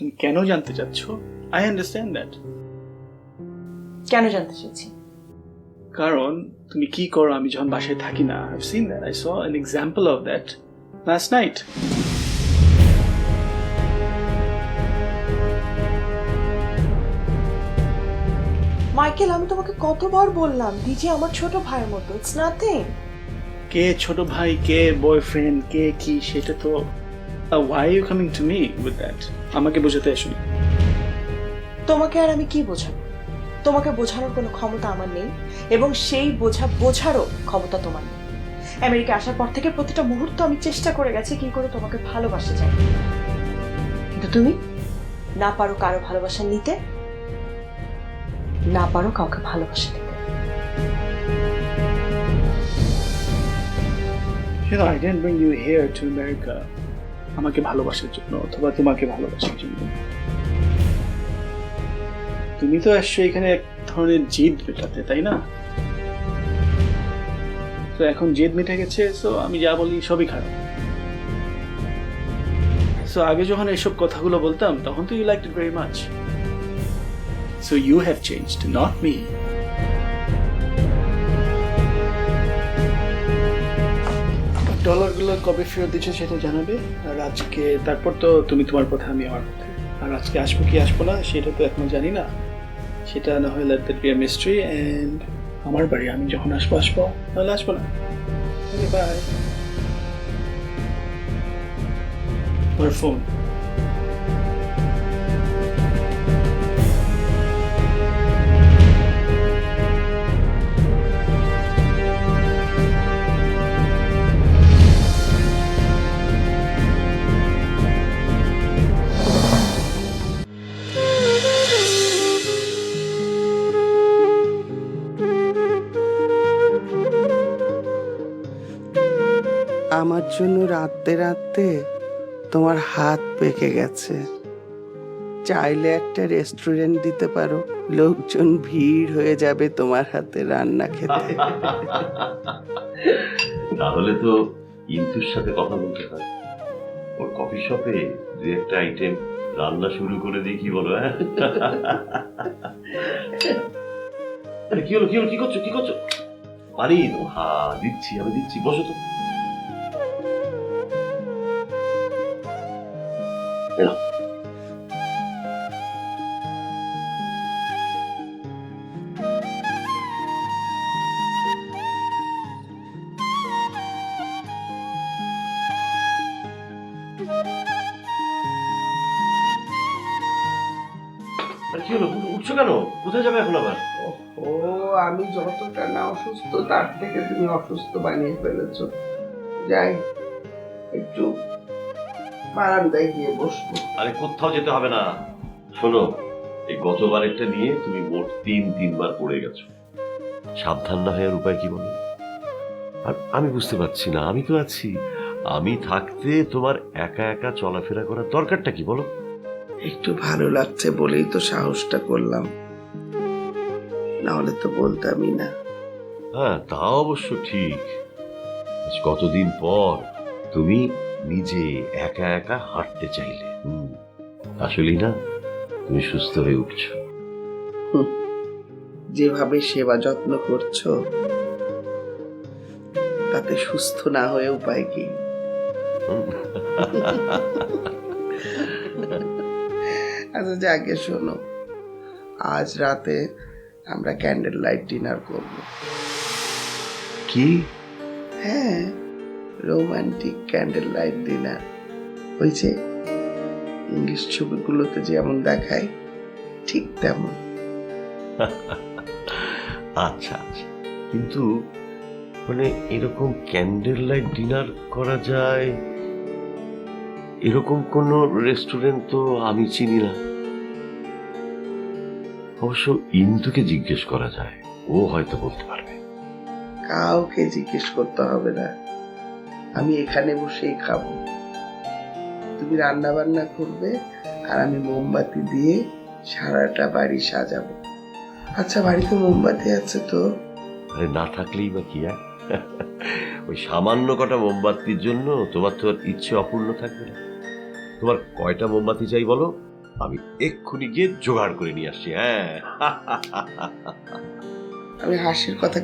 তুমি কেন জানতে চাচ্ছ? I understand that. কেন জানতে চাচ্ছি? কারণ তুমি কি করো আমি যখন বাসায় থাকি না। I've seen that. I saw an example of that last night. Michael, আমি তোমাকে কতবার বললাম ডিজে আমার ছোট ভাইয়ের মতো, ইটস নাথিং। কে ছোট ভাই, কে বয়ফ্রেন্ড, কে কি সেটা তো why are you coming to me with that? আমাকে বোঝাতে এসো না। তোমাকে আর আমি কি বোঝাবো? তোমাকে বোঝানোর কোনো ক্ষমতা আমার নেই, এবং সেই বোঝারও ক্ষমতা তোমার নেই। আমেরিকা আসার পর থেকে প্রতিটা মুহূর্ত আমি চেষ্টা করে গেছি কি করে তোমাকে ভালোবাসা যায়, কিন্তু তুমি না পারো কারো ভালোবাসা নিতে, না পারো কাউকে ভালোবাসা দিতে। You know, I didn't bring you here to America আমাকে ভালোবাসার জন্য অথবা তোমাকে ভালোবাসার জন্য। তুমি তো আসছো এখানে এক ধরনের জেদ মেটাতে, তাই না? তো এখন জেদ মিটে গেছে, সো আমি যা বলি সবই খারাপ। সো আগে যখন এসব কথাগুলো বলতাম তখন তো you liked it very much. So you have changed, not me. ডলারগুলো কবে ফেরত দিচ্ছ সেটা জানাবে। আর আজকে তারপর তো তুমি তোমার কথা, আমি আমার কথা। আর আজকে আসবো কি আসবো না সেটা তো এখনো জানি না। সেটা না হয় let that be a mystery, and আমার বাড়ি আমি যখন আসবো নাহলে আসবো না। বাই। আমার ফোন। আমার জন্য রাতে রাতে তোমার হাত পেকে গেছে। চাইলে একটা রেস্টুরেন্ট দিতে পারো, লোকজন ভিড় হয়ে যাবে তোমার হাতে রান্না খেতে। তাহলে তো ইন্তুর সাথে কথা বলতে হয়, ওর কফি শপে দু একটা আইটেম রান্না শুরু করে দিই, কি বলো? হ্যাঁ, আরে কি হলো কি করছো? পানি দিচ্ছি, আমি দিচ্ছি, বসো তো। এনাও। আরে কি হলো, উঠছো কেন? কোথায় যাবে এখন আবার? ও, আমি যতটা না অসুস্থ তার থেকে তুমি অসুস্থ বানিয়ে ফেলেছো। যাই একটু বারান্দায় গিয়ে বসবো। আরে কোথাও যেতে হবে না। শোনো, এই গতবারেরটা নিয়ে তুমি মোট তিনবার পড়ে গেছো। সাবধান না হওয়ার উপায় কি বলো? আর আমি বুঝতে পারছি না, আমি তো আছি। আমি থাকতে তোমার একা একা চলাফেরা করার দরকারটা কি বলো? একটু ভালো লাগছে বলেই তো সাহসটা করলাম, না হলে তো বলতামই না। হ্যাঁ, তা অবশ্য ঠিক। আজ কতদিন পর তুমি নিজে একা একা হাঁটতে চাইলে। আসলেই না, তুমি সুস্থ হয়ে উঠছো। যেভাবে সেবা যত্ন করছো তাতে সুস্থ না হয়ে উপায় কি? আচ্ছা যাকে শোনো, আজ রাতে আমরা ক্যান্ডেল লাইট ডিনার করব। কি? হ্যাঁ, রোমান্টিক ক্যান্ডেল লাইট ডিনার। ওই যে ইংলিশ ছবিগুলোতে যেমন দেখায় ঠিক তেমন। আচ্ছা, কিন্তু মানে এরকম ক্যান্ডেল লাইট ডিনার করা যায় এরকম কোনো রেস্টুরেন্ট তো আমি চিনি না। অবশ্য ইন্দুকে জিজ্ঞেস করা যায়, ও হয়তো বলতে পারবে। কাউকে জিজ্ঞেস করতে হবে না, আমি এখানে বসেই খাবো। তুমি রান্না বান্না করবে আর আমি মোমবাতি দিয়ে সারাটা বাড়ি সাজাবো। আচ্ছা, বাড়িতে মোমবাতি আছে তো? আরে না থাকলেই বা কি? ওই সামান্য কটা মোমবাতির জন্য তোমার তো আর ইচ্ছে অপূর্ণ থাকবে না। তোমার কয়টা মোমবাতি চাই বলো, আমি এক্ষুনি গিয়ে জোগাড় করে নিয়ে আসছি। হ্যাঁ, আমি হাসির কথা